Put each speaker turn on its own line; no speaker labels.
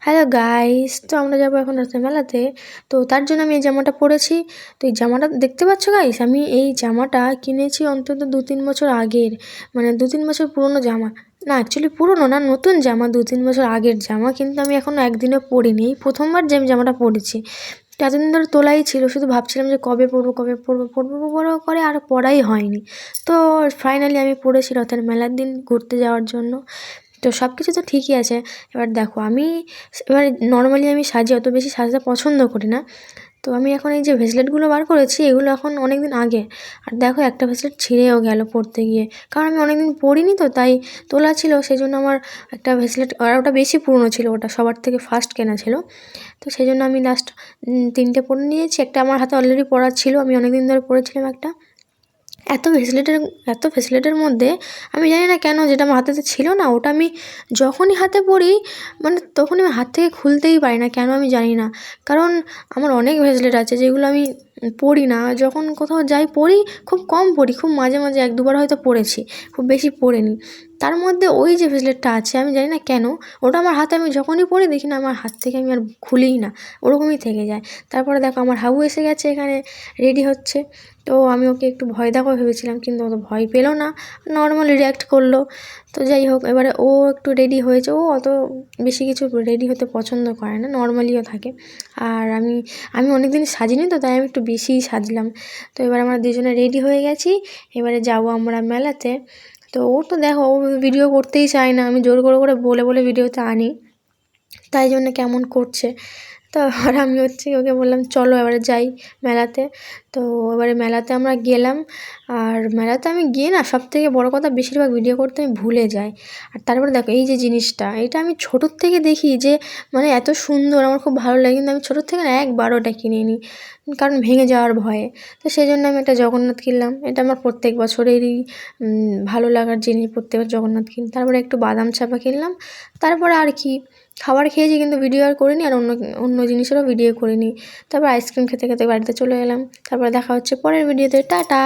Hello guys, তো আমরা যাবো এখন রাতের মেলাতে। তো তার জন্য আমি এই জামাটা পরেছি। তো এই জামাটা দেখতে পাচ্ছ গাইস, আমি এই জামাটা কিনেছি অন্তত 2-3 বছর আগের, মানে 2-3 বছর পুরনো জামা। না অ্যাকচুয়ালি পুরনো না, নতুন জামা, 2-3 বছর আগের জামা, কিন্তু আমি এখনও একদিনও পরিনি। এই প্রথমবার যে আমি জামাটা পরেছি। তো এতদিন ধরে তোলাই ছিল, শুধু ভাবছিলাম যে কবে পরবো কবে পরবো পরবো পরবো করে আর পরাই হয়নি। তো ফাইনালি আমি পরেছি রথের মেলার দিন ঘুরতে যাওয়ার জন্য। তো সব কিছু তো ঠিকই আছে। এবার দেখো এবার নর্মালি আমি সাজি, অত বেশি সাজতে পছন্দ করি না। তো আমি এখন এই যে ভেসলেটগুলো বার করেছি, এগুলো এখন অনেক দিন আগে। আর দেখো একটা ভেসলেট ছিঁড়েও গেল পরতে গিয়ে, কারণ আমি অনেক দিন পরিনি, তো তাই তোলা ছিল, সেই জন্য আমার একটা ভেসলেট, আর ওটা বেশি পুরনো ছিল, ওটা সবার থেকে ফার্স্ট কেনা ছিল। তো সেই জন্য আমি লাস্ট 3টে পরে নিয়েছি। একটা আমার হাতে অলরেডি পরা ছিল, আমি অনেক দিন ধরে পরেছিলাম একটা। এত ফেসিলিটির মধ্যে আমি জানি না কেন, যেটা আমার হাতেতে ছিল না, ওটা আমি যখনই হাতে পরি, মানে তখনই আমি হাত থেকে খুলতেই পারি না, কেন আমি জানি না। কারণ আমার অনেক ভেসলেট আছে যেগুলো আমি পরি না, যখন কোথাও যাই পরি, খুব কম পরি, খুব মাঝে মাঝে 1-2বার হয়তো পরেছি, খুব বেশি পরিনি। তার মধ্যে ওই যে ভেসলেটটা আছে, আমি জানি না কেন ওটা আমার হাতে, আমি যখনই পরি দেখি না আমার হাত থেকে আমি আর খুলিই না, ওরকমই থেকে যায়। তারপরে দেখো আমার হাবু এসে গেছে, এখানে রেডি হচ্ছে। তো আমি ওকে একটু ভয় দেখাবো ভেবেছিলাম, কিন্তু ও তো ভয় পেলো না, নর্মালি রিঅ্যাক্ট করলো। তো যাই হোক, এবারে ও একটু রেডি হয়েছে, ও অত বেশি কিছু রেডি হতে পছন্দ করে না, নর্মালিও থাকে। আর আমি অনেক দিন সাজিনি, তো তাই আমি একটু বেশিই সাজলাম। তো এবার আমরা দুজনে রেডি হয়ে গেছি, এবারে যাবো আমরা মেলাতে। তো ও তো দেখো, ও ভিডিও করতেই চায় না, আমি জোর করে করে বলে বলে ভিডিওতে আনি, তাই জন্য কেমন করছে। তো আর আমি ওকে বললাম চলো এবারে যাই মেলাতে। তো এবারে মেলাতে আমরা গেলাম। আর মেলাতে আমি গিয়ে না, সবথেকে বড় কথা, বেশিরভাগ ভিডিও করতে আমি ভুলে যাই। আর তারপরে দেখো এই যে জিনিসটা, এটা আমি ছোটোর থেকে দেখি যে মানে এত সুন্দর, আমার খুব ভালো লাগে, কিন্তু আমি ছোটোর থেকে না একবারও এটা কিনিনি, কারণ ভেঙে যাওয়ার ভয়ে। তো সেই জন্য আমি একটা জগন্নাথ কিনলাম, এটা আমার প্রত্যেক বছরেরই ভালো লাগার জিনিস, প্রত্যেকবার জগন্নাথ কিনি। তারপরে একটু বাদাম চাপা কিনলাম। তারপরে আর কি, খাবার খেয়েছি কিন্তু ভিডিও আর করিনি, আর অন্য অন্য জিনিসেরও ভিডিও করিনি। তারপর আইসক্রিম খেতে খেতে বাড়িতে চলে এলাম। তারপরে দেখা হচ্ছে পরের ভিডিওতে, টাটা।